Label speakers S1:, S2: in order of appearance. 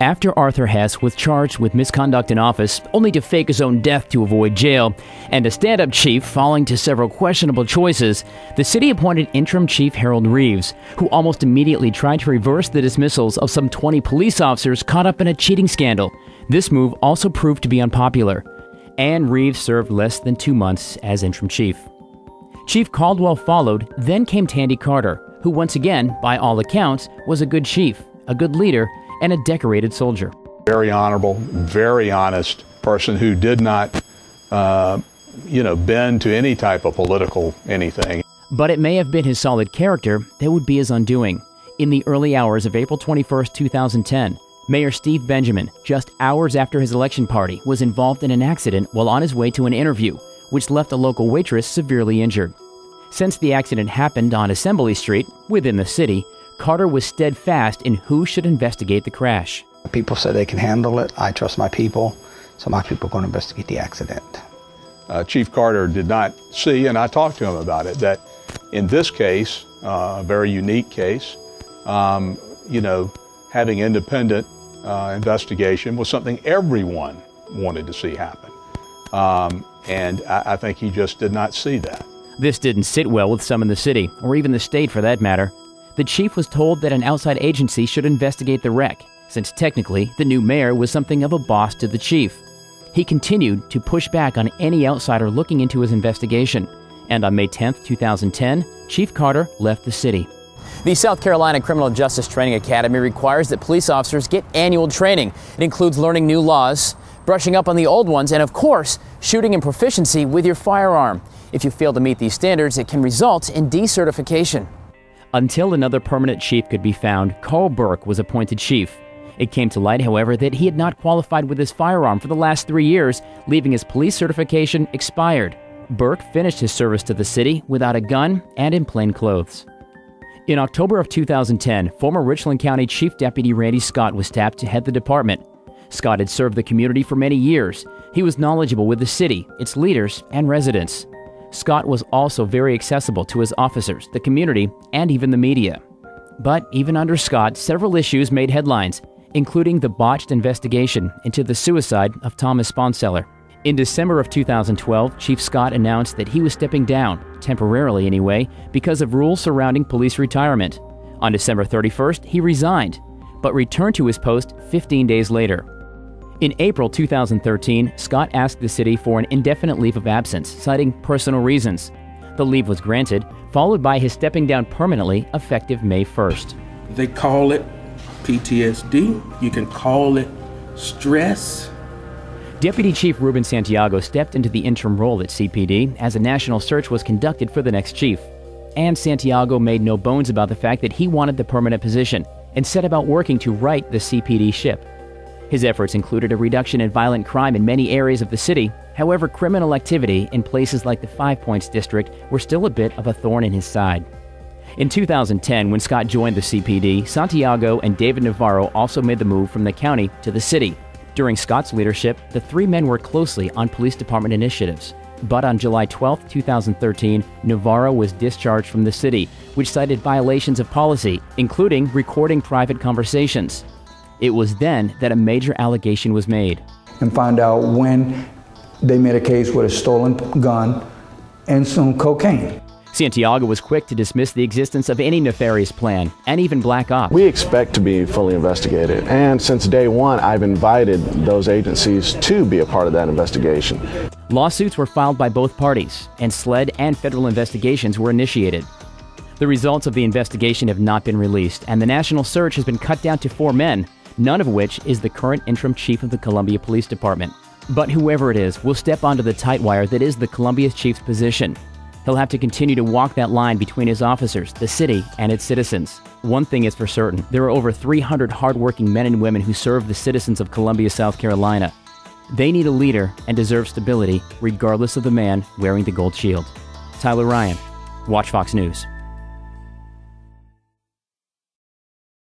S1: After Arthur Hess was charged with misconduct in office, only to fake his own death to avoid jail, and a stand-up chief falling to several questionable choices, the city appointed interim chief Harold Reeves, who almost immediately tried to reverse the dismissals of some 20 police officers caught up in a cheating scandal. This move also proved to be unpopular, and Reeves served less than 2 months as interim chief. Chief Caldwell followed, then came Tandy Carter, who once again, by all accounts, was a good chief, a good leader, and a decorated soldier.
S2: Very honorable, very honest person who did not, bend to any type of political anything.
S1: But it may have been his solid character that would be his undoing. In the early hours of April 21, 2010, Mayor Steve Benjamin, just hours after his election party, was involved in an accident while on his way to an interview, which left a local waitress severely injured. Since the accident happened on Assembly Street, within the city, Carter was steadfast in who should investigate the crash.
S3: People said they can handle it. I trust my people, so my people are going to investigate the accident.
S2: Chief Carter did not see, and I talked to him about it, that in this case, a very unique case, having independent investigation was something everyone wanted to see happen. And I think he just did not see that.
S1: This didn't sit well with some in the city, or even the state for that matter. The chief was told that an outside agency should investigate the wreck, since technically the new mayor was something of a boss to the chief. He continued to push back on any outsider looking into his investigation, and on May 10, 2010, Chief Carter left the city.
S4: The South Carolina Criminal Justice Training Academy requires that police officers get annual training. It includes learning new laws, brushing up on the old ones, and of course, shooting and proficiency with your firearm. If you fail to meet these standards, it can result in decertification.
S1: Until another permanent chief could be found, Carl Burke was appointed chief. It came to light, however, that he had not qualified with his firearm for the last 3 years, leaving his police certification expired. Burke finished his service to the city without a gun and in plain clothes. In October of 2010, former Richland County Chief Deputy Randy Scott was tapped to head the department. Scott had served the community for many years. He was knowledgeable with the city, its leaders, and residents. Scott was also very accessible to his officers, the community, and even the media. But even under Scott, several issues made headlines, including the botched investigation into the suicide of Thomas Sponseller. In December of 2012, Chief Scott announced that he was stepping down, temporarily anyway, because of rules surrounding police retirement. On December 31st, he resigned, but returned to his post 15 days later. In April 2013, Scott asked the city for an indefinite leave of absence, citing personal reasons. The leave was granted, followed by his stepping down permanently, effective May 1st.
S5: They call it PTSD. You can call it stress.
S1: Deputy Chief Ruben Santiago stepped into the interim role at CPD as a national search was conducted for the next chief. And Santiago made no bones about the fact that he wanted the permanent position and set about working to right the CPD ship. His efforts included a reduction in violent crime in many areas of the city. However, criminal activity in places like the Five Points District were still a bit of a thorn in his side. In 2010, when Scott joined the CPD, Santiago and David Navarro also made the move from the county to the city. During Scott's leadership, the three men worked closely on police department initiatives. But on July 12, 2013, Navarro was discharged from the city, which cited violations of policy, including recording private conversations. It was then that a major allegation was made.
S6: And find out when they made a case with a stolen gun and some cocaine.
S1: Santiago was quick to dismiss the existence of any nefarious plan, and even black ops.
S7: We expect to be fully investigated, and since day one, I've invited those agencies to be a part of that investigation.
S1: Lawsuits were filed by both parties, and SLED and federal investigations were initiated. The results of the investigation have not been released, and the national search has been cut down to 4 men, none of which is the current interim chief of the Columbia Police Department. But whoever it is will step onto the tight wire that is the Columbia chief's position. He'll have to continue to walk that line between his officers, the city, and its citizens. One thing is for certain, there are over 300 hardworking men and women who serve the citizens of Columbia, South Carolina. They need a leader and deserve stability, regardless of the man wearing the gold shield. Tyler Ryan, Watch Fox News.